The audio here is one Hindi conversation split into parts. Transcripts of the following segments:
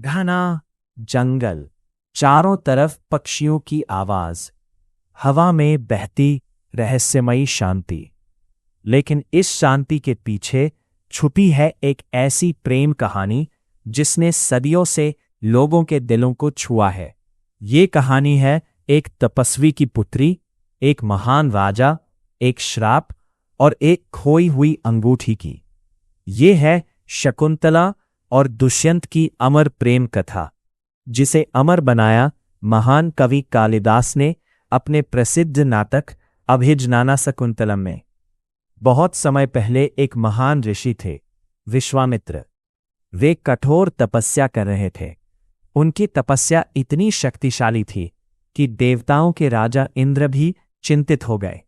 घना जंगल, चारों तरफ पक्षियों की आवाज, हवा में बहती रहस्यमयी शांति। लेकिन इस शांति के पीछे छुपी है एक ऐसी प्रेम कहानी जिसने सदियों से लोगों के दिलों को छुआ है। ये कहानी है एक तपस्वी की पुत्री, एक महान राजा, एक श्राप और एक खोई हुई अंगूठी की। ये है शकुंतला और दुष्यंत की अमर प्रेम कथा, जिसे अमर बनाया महान कवि कालिदास ने अपने प्रसिद्ध नाटक अभिज्ञाना शकुंतलम में। बहुत समय पहले एक महान ऋषि थे, विश्वामित्र। वे कठोर तपस्या कर रहे थे। उनकी तपस्या इतनी शक्तिशाली थी कि देवताओं के राजा इंद्र भी चिंतित हो गए।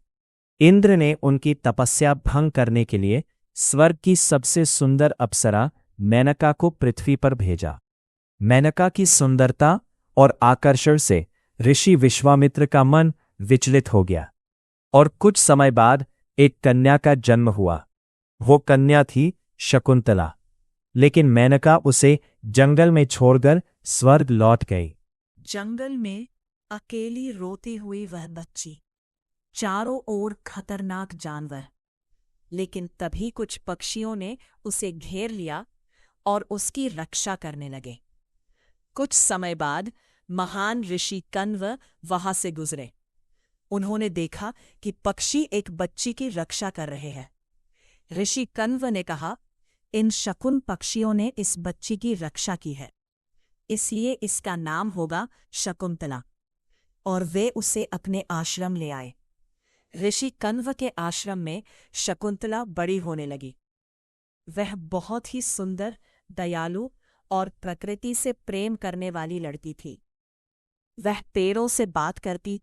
इंद्र ने उनकी तपस्या भंग करने के लिए स्वर्ग की सबसे सुंदर अप्सरा मेनका को पृथ्वी पर भेजा। मेनका की सुंदरता और आकर्षण से ऋषि विश्वामित्र का मन विचलित हो गया और कुछ समय बाद एक कन्या का जन्म हुआ। वो कन्या थी शकुंतला। लेकिन मेनका उसे जंगल में छोड़कर स्वर्ग लौट गई। जंगल में अकेली रोती हुई वह बच्ची, चारों ओर खतरनाक जानवर। लेकिन तभी कुछ पक्षियों ने उसे घेर लिया और उसकी रक्षा करने लगे। कुछ समय बाद महान ऋषि कण्व वहां से गुजरे। उन्होंने देखा कि पक्षी एक बच्ची की रक्षा कर रहे हैं। ऋषि कण्व ने कहा, इन शकुन पक्षियों ने इस बच्ची की रक्षा की है, इसलिए इसका नाम होगा शकुंतला। और वे उसे अपने आश्रम ले आए। ऋषि कण्व के आश्रम में शकुंतला बड़ी होने लगी। वह बहुत ही सुंदर, दयालु और प्रकृति से प्रेम करने वाली लड़की थी। वह पेड़ों से बात करती,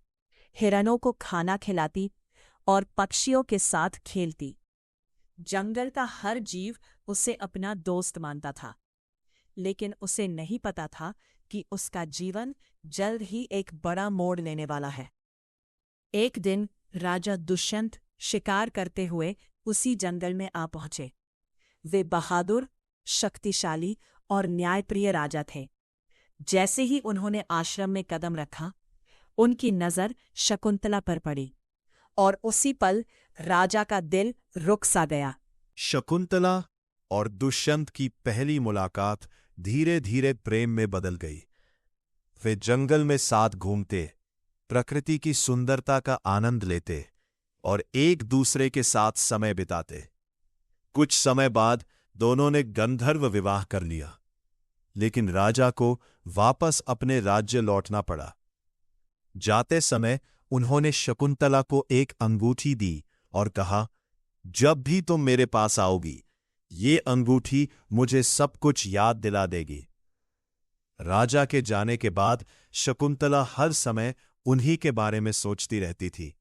हिरणों को खाना खिलाती और पक्षियों के साथ खेलती। जंगल का हर जीव उसे अपना दोस्त मानता था। लेकिन उसे नहीं पता था कि उसका जीवन जल्द ही एक बड़ा मोड़ लेने वाला है। एक दिन राजा दुष्यंत शिकार करते हुए उसी जंगल में आ पहुंचे। वे बहादुर, शक्तिशाली और न्यायप्रिय राजा थे। जैसे ही उन्होंने आश्रम में कदम रखा, उनकी नजर शकुंतला पर पड़ी और उसी पल राजा का दिल रुक सा गया। शकुंतला और दुष्यंत की पहली मुलाकात धीरे धीरे प्रेम में बदल गई। वे जंगल में साथ घूमते, प्रकृति की सुंदरता का आनंद लेते और एक दूसरे के साथ समय बिताते। कुछ समय बाद दोनों ने गंधर्व विवाह कर लिया। लेकिन राजा को वापस अपने राज्य लौटना पड़ा। जाते समय उन्होंने शकुंतला को एक अंगूठी दी और कहा, जब भी तुम मेरे पास आओगी, ये अंगूठी मुझे सब कुछ याद दिला देगी। राजा के जाने के बाद शकुंतला हर समय उन्हीं के बारे में सोचती रहती थी।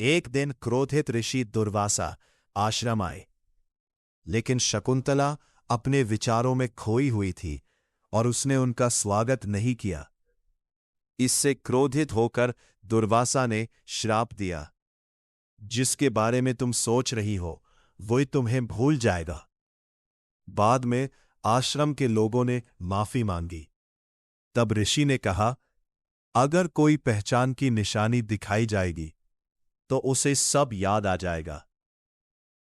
एक दिन क्रोधित ऋषि दुर्वासा आश्रम आए। लेकिन शकुंतला अपने विचारों में खोई हुई थी और उसने उनका स्वागत नहीं किया। इससे क्रोधित होकर दुर्वासा ने श्राप दिया, जिसके बारे में तुम सोच रही हो वही तुम्हें भूल जाएगा। बाद में आश्रम के लोगों ने माफी मांगी। तब ऋषि ने कहा, अगर कोई पहचान की निशानी दिखाई जाएगी तो उसे सब याद आ जाएगा।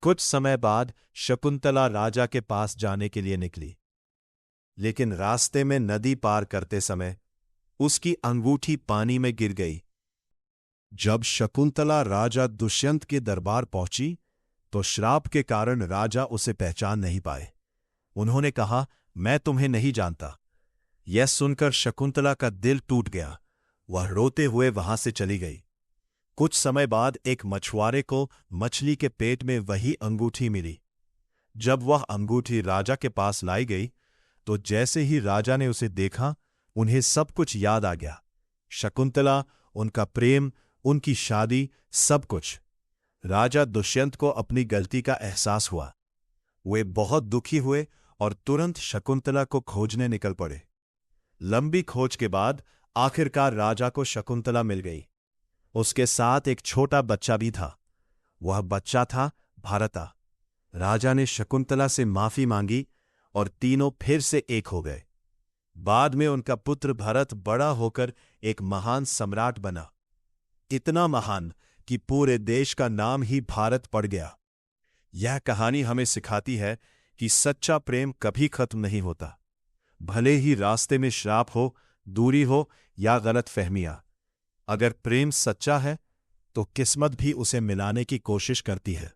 कुछ समय बाद शकुंतला राजा के पास जाने के लिए निकली। लेकिन रास्ते में नदी पार करते समय उसकी अंगूठी पानी में गिर गई। जब शकुंतला राजा दुष्यंत के दरबार पहुंची तो श्राप के कारण राजा उसे पहचान नहीं पाए। उन्होंने कहा, मैं तुम्हें नहीं जानता। यह सुनकर शकुंतला का दिल टूट गया। वह रोते हुए वहां से चली गई। कुछ समय बाद एक मछुआरे को मछली के पेट में वही अंगूठी मिली। जब वह अंगूठी राजा के पास लाई गई तो जैसे ही राजा ने उसे देखा, उन्हें सब कुछ याद आ गया। शकुंतला, उनका प्रेम, उनकी शादी, सब कुछ। राजा दुष्यंत को अपनी गलती का एहसास हुआ। वे बहुत दुखी हुए और तुरंत शकुंतला को खोजने निकल पड़े। लंबी खोज के बाद आखिरकार राजा को शकुंतला मिल गई। उसके साथ एक छोटा बच्चा भी था। वह बच्चा था भारता। राजा ने शकुंतला से माफी मांगी और तीनों फिर से एक हो गए। बाद में उनका पुत्र भरत बड़ा होकर एक महान सम्राट बना, इतना महान कि पूरे देश का नाम ही भारत पड़ गया। यह कहानी हमें सिखाती है कि सच्चा प्रेम कभी खत्म नहीं होता, भले ही रास्ते में श्राप हो, दूरी हो या गलत फहमियां। अगर प्रेम सच्चा है तो किस्मत भी उसे मिलाने की कोशिश करती है।